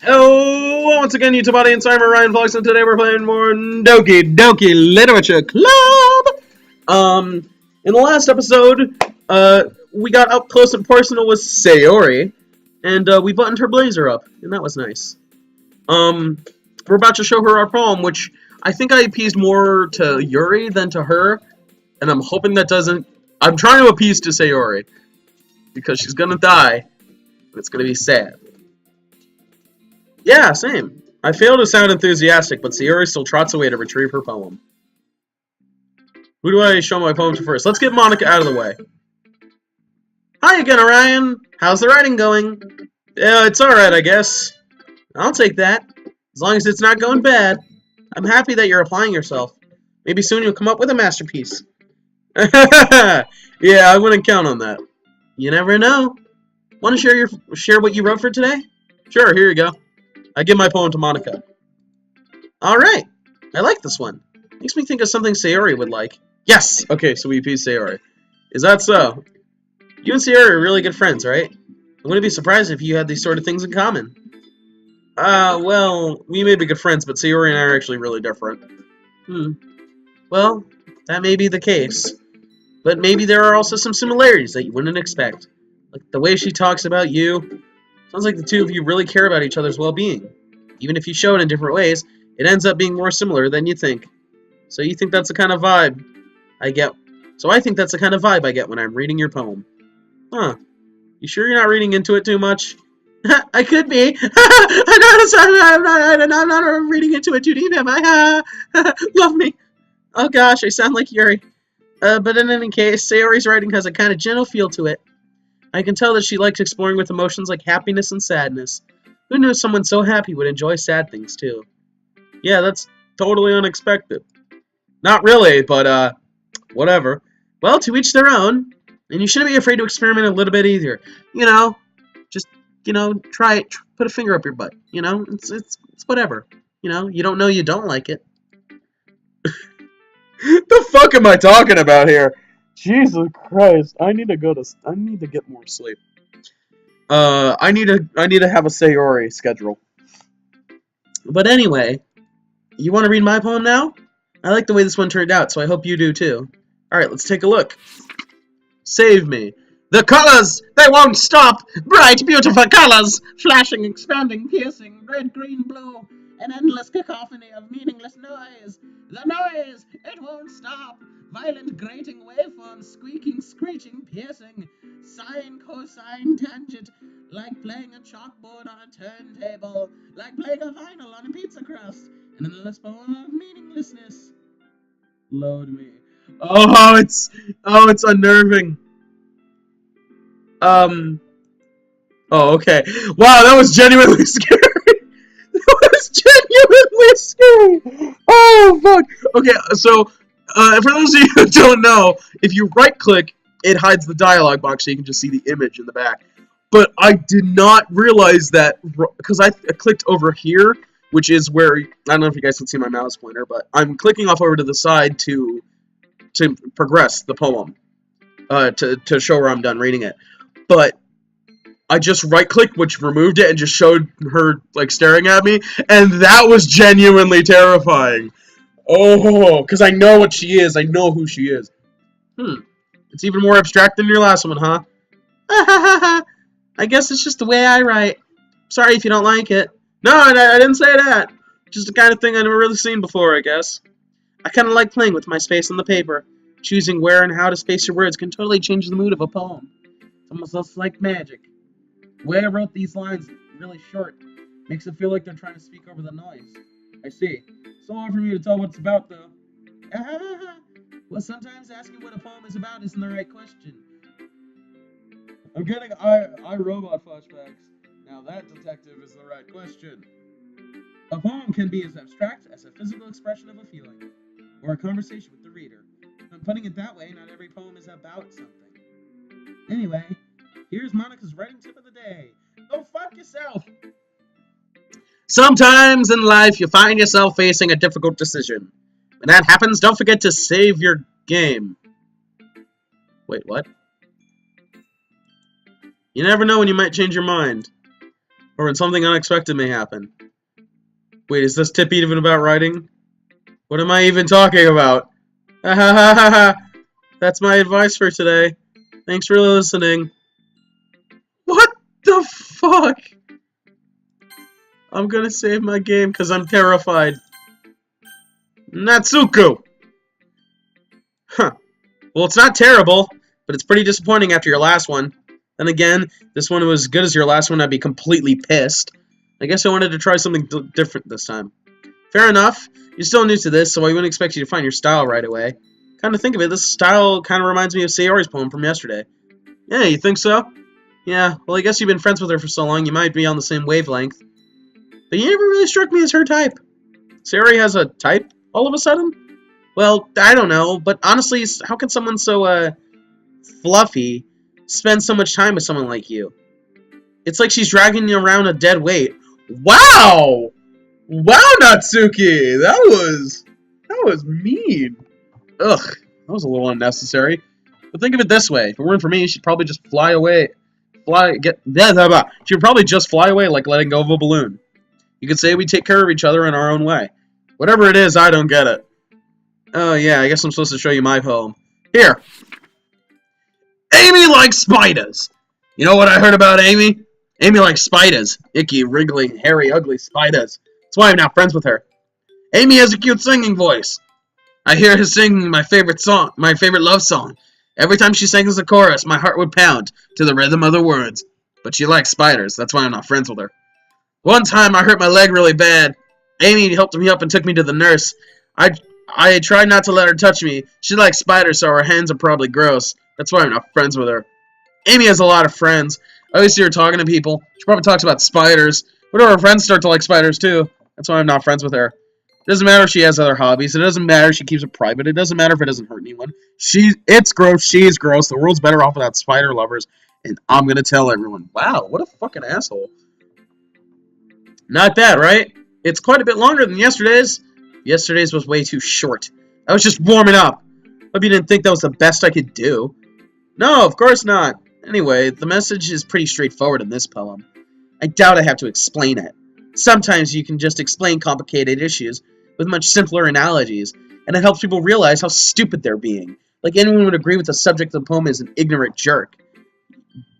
Hello, once again, YouTube audience. I'm Orion Vlogs, and today we're playing more Doki Literature Club. In the last episode, we got up close and personal with Sayori, and we buttoned her blazer up, and that was nice. We're about to show her our poem, which I think I appeased more to Yuri than to her, and I'm hoping that doesn't. I'm trying to appease to Sayori because she's gonna die, and it's gonna be sad. Yeah, same. I fail to sound enthusiastic, but Sayori still trots away to retrieve her poem. Who do I show my poem to first? Let's get Monica out of the way. Hi again, Orion. How's the writing going? Yeah, it's alright, I guess. I'll take that. As long as it's not going bad. I'm happy that you're applying yourself. Maybe soon you'll come up with a masterpiece. Yeah, I wouldn't count on that. You never know. Want to share what you wrote for today? Sure, here you go. I give my poem to Monica. Alright, I like this one. Makes me think of something Sayori would like. Yes! Okay, so we appease Sayori. Is that so? You and Sayori are really good friends, right? I wouldn't be surprised if you had these sort of things in common. Well, we may be good friends, but Sayori and I are actually really different. Well, that may be the case. But maybe there are also some similarities that you wouldn't expect. Like the way she talks about you. Sounds like the two of you really care about each other's well-being. Even if you show it in different ways, it ends up being more similar than you think. So you think that's the kind of vibe I get. So I think that's the kind of vibe I get when I'm reading your poem. Huh. You sure you're not reading into it too much? I could be. I'm not reading into it too deep, am I? Love me. Oh gosh, I sound like Yuri. But in any case, Sayori's writing has a kind of gentle feel to it. I can tell that she likes exploring with emotions like happiness and sadness. Who knew someone so happy would enjoy sad things, too? Yeah, that's totally unexpected. Not really, but, whatever. Well, to each their own. And you shouldn't be afraid to experiment a little bit either. You know, just, try it. Put a finger up your butt. It's whatever. You don't know you don't like it. The fuck am I talking about here? Jesus Christ! I need to get more sleep. I need to have a Sayori schedule. But anyway, you want to read my poem now? I like the way this one turned out, so I hope you do too. All right, let's take a look. Save me. The colors, they won't stop. Bright, beautiful colors, flashing, expanding, piercing, red, green, blue, an endless cacophony of meaningless noise. The noise, it won't stop. Violent, grating waveforms, squeaking, screeching, piercing, sine, cosine, tangent, like playing a chalkboard on a turntable, like playing a vinyl on a pizza crust, an endless poem of meaninglessness. Load me. Oh, it's unnerving. Oh, okay. Wow, that was genuinely scary. That was genuinely scary. Oh, fuck. Okay, so, for those of you who don't know, if you right-click, it hides the dialogue box so you can just see the image in the back. But I did not realize that, because I clicked over here, which is where, I don't know if you guys can see my mouse pointer, but I'm clicking off over to the side to progress the poem, to show where I'm done reading it. But I just right-clicked, which removed it, and just showed her, like, staring at me, and that was genuinely terrifying. Oh, because I know what she is. I know who she is. It's even more abstract than your last one, huh? I guess it's just the way I write. Sorry if you don't like it. No, I didn't say that. Just the kind of thing I've never really seen before, I guess. I kind of like playing with my space on the paper. Choosing where and how to space your words can totally change the mood of a poem. It's almost just like magic. The way I wrote these lines really short makes it feel like they're trying to speak over the noise. I see. So hard for me to tell what it's about, though. Well, sometimes asking what a poem is about isn't the right question. I'm getting iRobot flashbacks. Now that, detective, is the right question. A poem can be as abstract as a physical expression of a feeling, or a conversation with the reader. When putting it that way, not every poem is about something. Anyway, here's Monica's writing tip of the day. Go fuck yourself! Sometimes in life, you find yourself facing a difficult decision. When that happens, don't forget to save your game. Wait, what? You never know when you might change your mind. or when something unexpected may happen. Wait, is this tip even about writing? What am I even talking about? Ha ha ha ha ha! That's my advice for today. Thanks for listening. What the fuck? I'm gonna save my game because I'm terrified. Natsuko! Huh. Well, it's not terrible, but it's pretty disappointing after your last one. Then again, this one was as good as your last one, I'd be completely pissed. I guess I wanted to try something different this time. Fair enough. You're still new to this, so I wouldn't expect you to find your style right away. Kind of think of it, this style kind of reminds me of Sayori's poem from yesterday. Yeah, you think so? Yeah, well, I guess you've been friends with her for so long, you might be on the same wavelength. But you never really struck me as her type. Sayori has a type, all of a sudden? Well, I don't know, but honestly, how can someone so, fluffy spend so much time with someone like you? It's like she's dragging you around a dead weight. Wow! Wow, Natsuki! That was mean. Ugh, that was a little unnecessary. But think of it this way: if it weren't for me, she'd probably just fly away. She'd probably just fly away like letting go of a balloon. You could say we take care of each other in our own way. Whatever it is, I don't get it. Oh yeah, I guess I'm supposed to show you my poem. Here. Amy likes spiders. You know what I heard about Amy? Amy likes spiders. Icky, wriggly, hairy, ugly spiders. That's why I'm not friends with her. Amy has a cute singing voice. I hear her singing my favorite love song. Every time she sings the chorus, my heart would pound to the rhythm of the words. But she likes spiders. That's why I'm not friends with her. One time I hurt my leg really bad. Amy helped me up and took me to the nurse. I tried not to let her touch me. She likes spiders, so her hands are probably gross. That's why I'm not friends with her. Amy has a lot of friends. I always see her talking to people. She probably talks about spiders. What if her friends start to like spiders too? That's why I'm not friends with her. It doesn't matter if she has other hobbies. It doesn't matter if she keeps it private. It doesn't matter if it doesn't hurt anyone. It's gross. She's gross. The world's better off without spider lovers. And I'm going to tell everyone. Wow, what a fucking asshole. Not bad, right? It's quite a bit longer than yesterday's. Yesterday's was way too short. I was just warming up. Hope you didn't think that was the best I could do. No, of course not. Anyway, the message is pretty straightforward in this poem. I doubt I have to explain it. Sometimes you can just explain complicated issues with much simpler analogies, and it helps people realize how stupid they're being. Like anyone would agree with the subject of the poem is an ignorant jerk.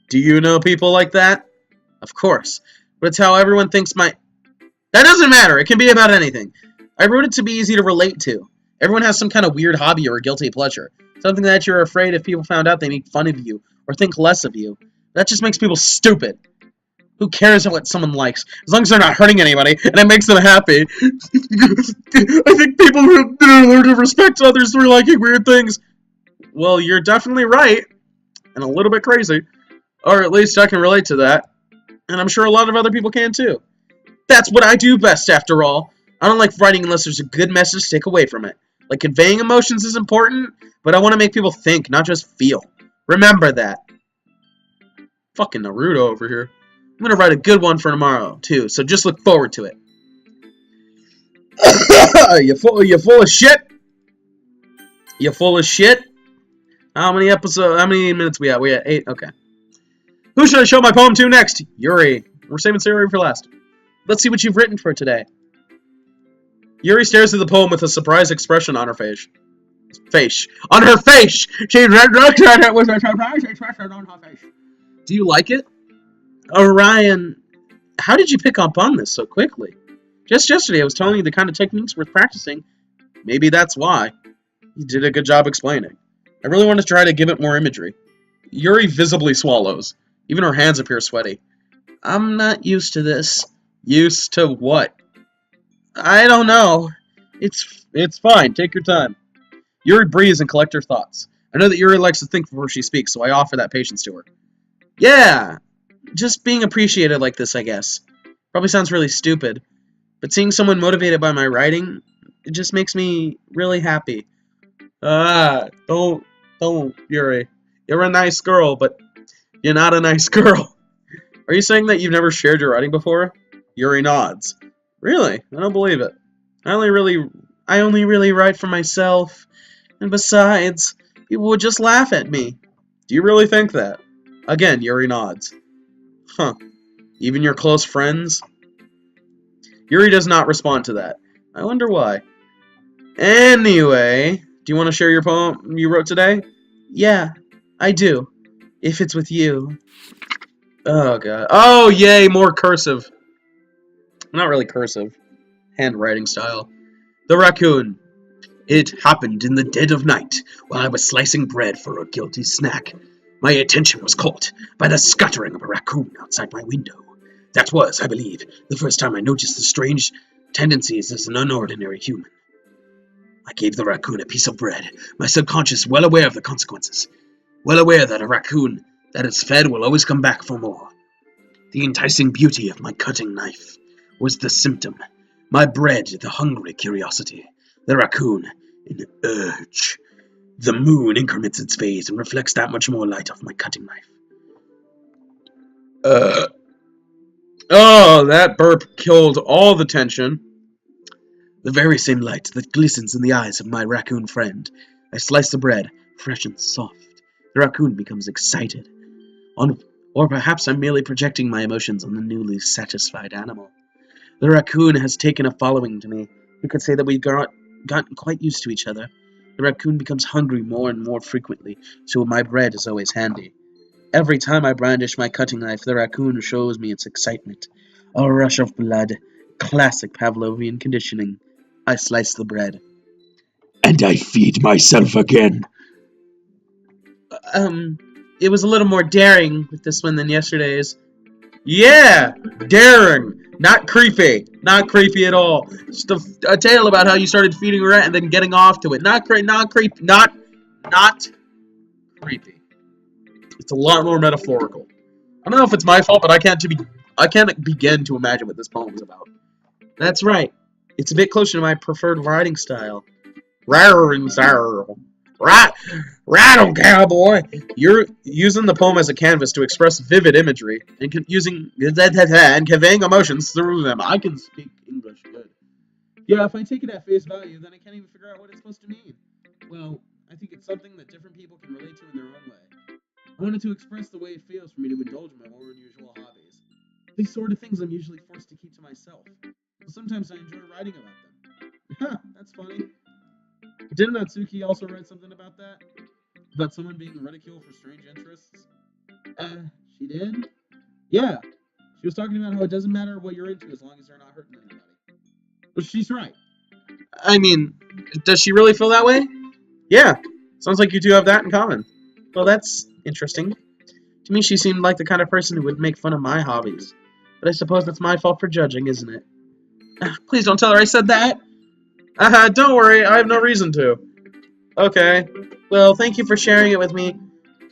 Do you know people like that? Of course. But it's how everyone thinks my... That doesn't matter. It can be about anything. I wrote it to be easy to relate to. Everyone has some kind of weird hobby or guilty pleasure. Something that you're afraid if people found out they make fun of you or think less of you. That just makes people stupid. Who cares what someone likes? As long as they're not hurting anybody and it makes them happy. I think people learn to respect others through liking weird things. Well, you're definitely right. And a little bit crazy. Or at least I can relate to that. And I'm sure a lot of other people can too. That's what I do best, after all. I don't like writing unless there's a good message to take away from it. Like, conveying emotions is important, but I want to make people think, not just feel. Remember that. Fucking Naruto over here. I'm going to write a good one for tomorrow, too, so just look forward to it. You full of shit? You full of shit? How many minutes we at? We at 8? Okay. Who should I show my poem to next? Yuri. We're saving Yuri for last. Let's see what you've written for today. Yuri stares at the poem with a surprised expression on her face. On her face! She looks at it with a surprised expression on her face. Do you like it? Orion, how did you pick up on this so quickly? Just yesterday I was telling you the kind of techniques worth practicing. Maybe that's why. You did a good job explaining. I really want to try to give it more imagery. Yuri visibly swallows. Even her hands appear sweaty. I'm not used to this. Used to what? I don't know. It's fine. Take your time. Yuri breathes and collects her thoughts. I know that Yuri likes to think before she speaks, so I offer that patience to her. Yeah, just being appreciated like this, I guess. Probably sounds really stupid, but seeing someone motivated by my writing, it just makes me really happy. Don't, Yuri. You're a nice girl, but you're not a nice girl. Are you saying that you've never shared your writing before? Yuri nods. Really? I don't believe it. I only really write for myself. And besides, people would just laugh at me. Do you really think that? Again, Yuri nods. Huh. Even your close friends? Yuri does not respond to that. I wonder why. Anyway, do you want to share your poem you wrote today? Yeah, I do. If it's with you. Oh, God. Oh, yay, more cursive. Not really cursive. Handwriting style. The raccoon. It happened in the dead of night, while I was slicing bread for a guilty snack. My attention was caught by the scuttering of a raccoon outside my window. That was, I believe, the first time I noticed the strange tendencies as an unordinary human. I gave the raccoon a piece of bread, my subconscious well aware of the consequences, well aware that a raccoon that is fed will always come back for more. The enticing beauty of my cutting knife was the symptom, my bread the hungry curiosity, the raccoon an urge. The moon increments its phase and reflects that much more light off my cutting knife. Oh, that burp killed all the tension. The very same light that glistens in the eyes of my raccoon friend. I slice the bread, fresh and soft. The raccoon becomes excited. Or perhaps I'm merely projecting my emotions on the newly satisfied animal. The raccoon has taken a following to me. You could say that we've gotten quite used to each other. The raccoon becomes hungry more and more frequently, so my bread is always handy. Every time I brandish my cutting knife, the raccoon shows me its excitement. A rush of blood. Classic Pavlovian conditioning. I slice the bread. And I feed myself again. It was a little more daring with this one than yesterday's. Yeah, daring. Not creepy. Not creepy at all. Just a tale about how you started feeding a rat and then getting off to it. Not creepy. Not creepy. It's a lot more metaphorical. I don't know if it's my fault, but I can't begin to imagine what this poem is about. That's right. It's a bit closer to my preferred writing style. Right, rattle, cowboy. You're using the poem as a canvas to express vivid imagery and conveying emotions through them. I can speak English good. Yeah, if I take it at face value, then I can't even figure out what it's supposed to mean. Well, I think it's something that different people can relate to in their own way. I wanted to express the way it feels for me to indulge in my more unusual hobbies. These sort of things I'm usually forced to keep to myself. But sometimes I enjoy writing about them. Huh, that's funny. Didn't Natsuki also write something about that? About someone being ridiculed for strange interests? She did? Yeah. She was talking about how it doesn't matter what you're into as long as you're not hurting anybody. But she's right. I mean, does she really feel that way? Yeah. Sounds like you two have that in common. Well, that's interesting. To me, she seemed like the kind of person who would make fun of my hobbies. But I suppose that's my fault for judging, isn't it? Please don't tell her I said that. Don't worry, I have no reason to. Okay. Well, thank you for sharing it with me.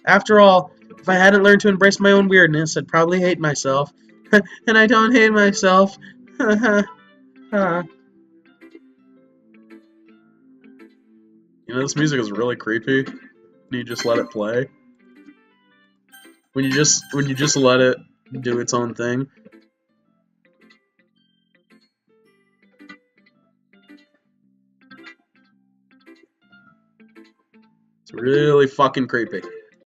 After all, if I hadn't learned to embrace my own weirdness, I'd probably hate myself. And I don't hate myself. You know, this music is really creepy. When you just let it play. When you just let it do its own thing. It's really fucking creepy.